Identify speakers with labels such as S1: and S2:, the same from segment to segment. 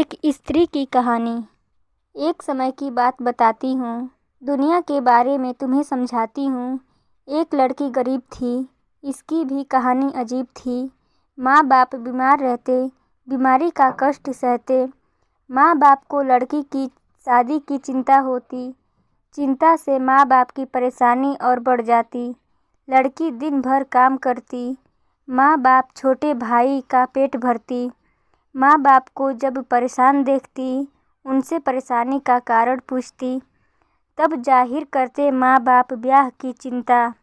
S1: एक स्त्री की कहानी। एक समय की बात बताती हूँ, दुनिया के बारे में तुम्हें समझाती हूँ। एक लड़की गरीब थी, इसकी भी कहानी अजीब थी। माँ बाप बीमार रहते, बीमारी का कष्ट सहते। माँ बाप को लड़की की शादी की चिंता होती, चिंता से माँ बाप की परेशानी और बढ़ जाती। लड़की दिन भर काम करती, माँ बाप छोटे भाई का पेट भरती। माँ बाप को जब परेशान देखती, उनसे परेशानी का कारण पूछती, तब जाहिर करते माँ बाप ब्याह की चिंता।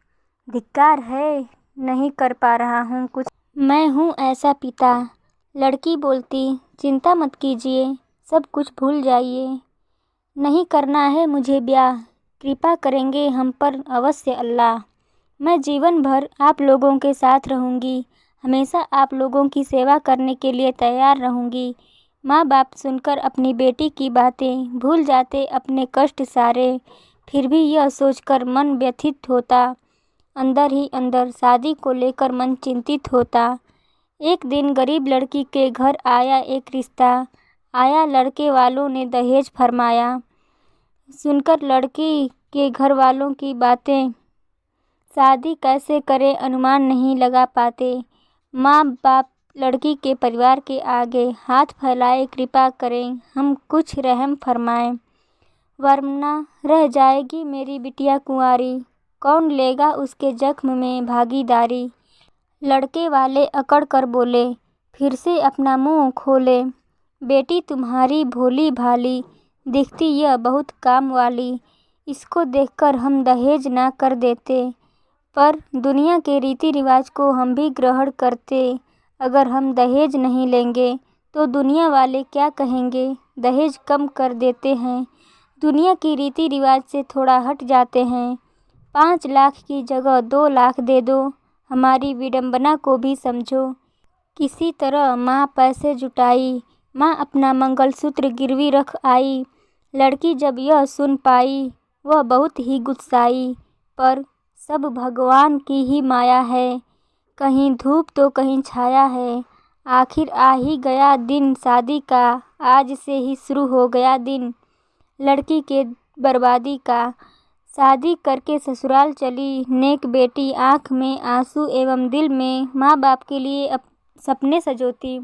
S1: धिक्कार है, नहीं कर पा रहा हूँ कुछ, मैं हूँ ऐसा पिता। लड़की बोलती, चिंता मत कीजिए, सब कुछ भूल जाइए। नहीं करना है मुझे ब्याह, कृपा करेंगे हम पर अवश्य अल्लाह। मैं जीवन भर आप लोगों के साथ रहूँगी, हमेशा आप लोगों की सेवा करने के लिए तैयार रहूँगी। माँ बाप सुनकर अपनी बेटी की बातें भूल जाते अपने कष्ट सारे। फिर भी यह सोचकर मन व्यथित होता, अंदर ही अंदर शादी को लेकर मन चिंतित होता। एक दिन गरीब लड़की के घर आया एक रिश्ता आया, लड़के वालों ने दहेज फरमाया। सुनकर लड़की के घर वालों की बातें, शादी कैसे करें अनुमान नहीं लगा पाते। माँ बाप लड़की के परिवार के आगे हाथ फैलाए, कृपा करें हम कुछ रहम फरमाएं, वरना रह जाएगी मेरी बिटिया कुंवारी, कौन लेगा उसके जख्म में भागीदारी। लड़के वाले अकड़ कर बोले, फिर से अपना मुंह खोले, बेटी तुम्हारी भोली भाली, दिखती यह बहुत काम वाली। इसको देखकर हम दहेज ना कर देते, पर दुनिया के रीति रिवाज को हम भी ग्रहण करते। अगर हम दहेज नहीं लेंगे तो दुनिया वाले क्या कहेंगे, दहेज कम कर देते हैं, दुनिया की रीति रिवाज से थोड़ा हट जाते हैं। 5 लाख की जगह 2 लाख दे दो, हमारी विडंबना को भी समझो। किसी तरह माँ पैसे जुटाई, माँ अपना मंगलसूत्र गिरवी रख आई। लड़की जब यह सुन पाई, वह बहुत ही गुस्साई, पर सब भगवान की ही माया है, कहीं धूप तो कहीं छाया है। आखिर आ ही गया दिन शादी का, आज से ही शुरू हो गया दिन लड़की के बर्बादी का। शादी करके ससुराल चली नेक बेटी, आँख में आंसू एवं दिल में माँ बाप के लिए सपने सजोती।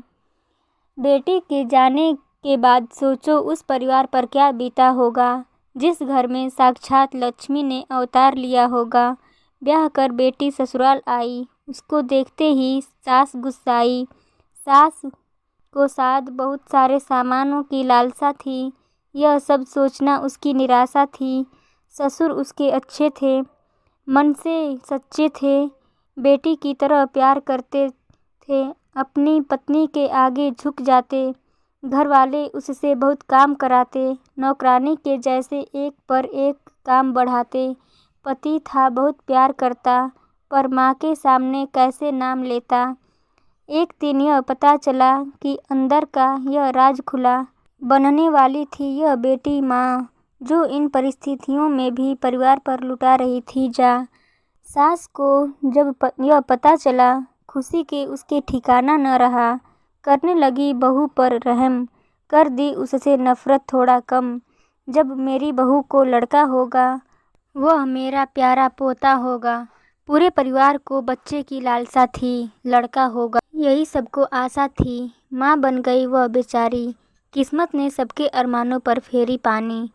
S1: बेटी के जाने के बाद सोचो उस परिवार पर क्या बीता होगा, जिस घर में साक्षात लक्ष्मी ने अवतार लिया होगा। ब्याह कर बेटी ससुराल आई, उसको देखते ही सास गुस्साई। सास को शायद बहुत सारे सामानों की लालसा थी, यह सब सोचना उसकी निराशा थी। ससुर उसके अच्छे थे, मन से सच्चे थे, बेटी की तरह प्यार करते थे, अपनी पत्नी के आगे झुक जाते। घर वाले उससे बहुत काम कराते, नौकरानी के जैसे एक पर एक काम बढ़ाते। पति था बहुत प्यार करता, पर माँ के सामने कैसे नाम लेता। एक दिन यह पता चला कि अंदर का यह राज खुला, बनने वाली थी यह बेटी माँ, जो इन परिस्थितियों में भी परिवार पर लुटा रही थी जा। सास को जब यह पता चला, खुशी के उसके ठिकाना न रहा, करने लगी बहू पर रहम, कर दी उससे नफरत थोड़ा कम। जब मेरी बहू को लड़का होगा, वह मेरा प्यारा पोता होगा। पूरे परिवार को बच्चे की लालसा थी, लड़का होगा, यही सबको आशा थी। माँ बन गई वह बेचारी, किस्मत ने सबके अरमानों पर फेरी पानी।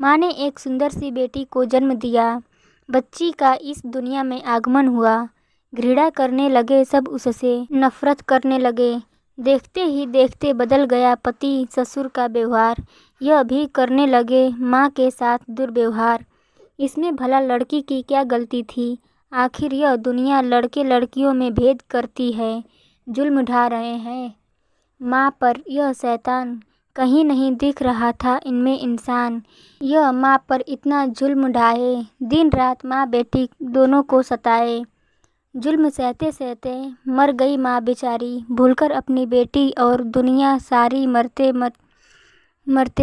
S1: माँ ने एक सुंदर सी बेटी को जन्म दिया, बच्ची का इस दुनिया में आगमन हुआ। घृणा करने लगे सब उससे, नफरत करने लगे। देखते ही देखते बदल गया पति ससुर का व्यवहार, यह भी करने लगे माँ के साथ दुर्व्यवहार। इसमें भला लड़की की क्या गलती थी, आखिर यह दुनिया लड़के लड़कियों में भेद करती है, जुल्म ढा रहे हैं माँ पर यह शैतान। कहीं नहीं दिख रहा था इनमें इंसान, यह माँ पर इतना जुल्म ढाए, दिन रात माँ बेटी दोनों को सताए। जुल्म सहते सहते मर गई माँ बेचारी, भूलकर अपनी बेटी और दुनिया सारी। मरते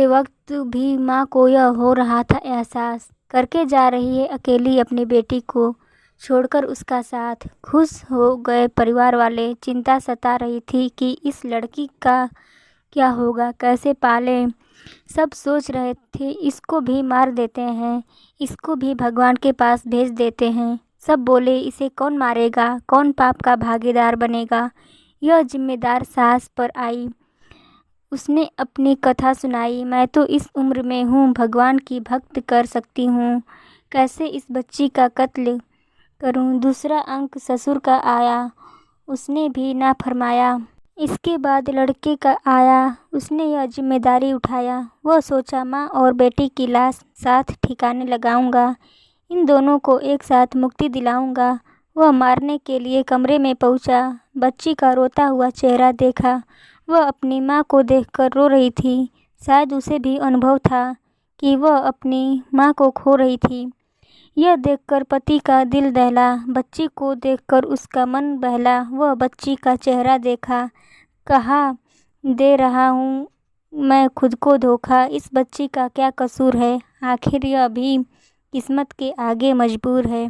S1: वक्त भी माँ को यह हो रहा था एहसास, करके जा रही है अकेली अपनी बेटी को छोड़कर उसका साथ। खुश हो गए परिवार वाले, चिंता सता रही थी कि इस लड़की का क्या होगा, कैसे पाले। सब सोच रहे थे इसको भी मार देते हैं, इसको भी भगवान के पास भेज देते हैं। सब बोले इसे कौन मारेगा, कौन पाप का भागीदार बनेगा। यह जिम्मेदार सास पर आई। उसने अपनी कथा सुनाई। मैं तो इस उम्र में हूँ, भगवान की भक्त कर सकती हूँ, कैसे इस बच्ची का कत्ल करूँ। दूसरा अंक ससुर का आया, उसने भी ना फरमाया। इसके बाद लड़के का आया, उसने यह जिम्मेदारी उठाया। वह सोचा माँ और बेटी की लाश साथ ठिकाने लगाऊंगा, इन दोनों को एक साथ मुक्ति दिलाऊंगा। वह मारने के लिए कमरे में पहुंचा, बच्ची का रोता हुआ चेहरा देखा। वह अपनी माँ को देखकर रो रही थी। शायद उसे भी अनुभव था कि वह अपनी माँ को खो रही थी। यह देखकर पति का दिल दहला, बच्ची को देखकर उसका मन बहला। वह बच्ची का चेहरा देखा, कहा दे रहा हूँ मैं खुद को धोखा, इस बच्ची का क्या कसूर है, आखिर यह भी किस्मत के आगे मजबूर है।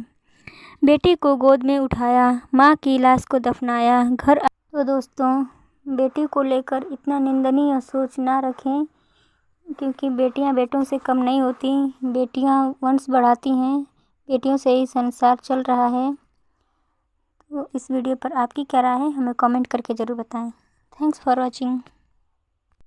S1: बेटी को गोद में उठाया, माँ की लाश को दफनाया, घर तो दोस्तों, बेटी को लेकर इतना निंदनीय सोच ना रखें, क्योंकि बेटियां बेटों से कम नहीं होती। बेटियां वंश बढ़ाती हैं, बेटियों से ही संसार चल रहा है। तो इस वीडियो पर आपकी क्या राय है, हमें कमेंट करके ज़रूर बताएं। Thanks for watching.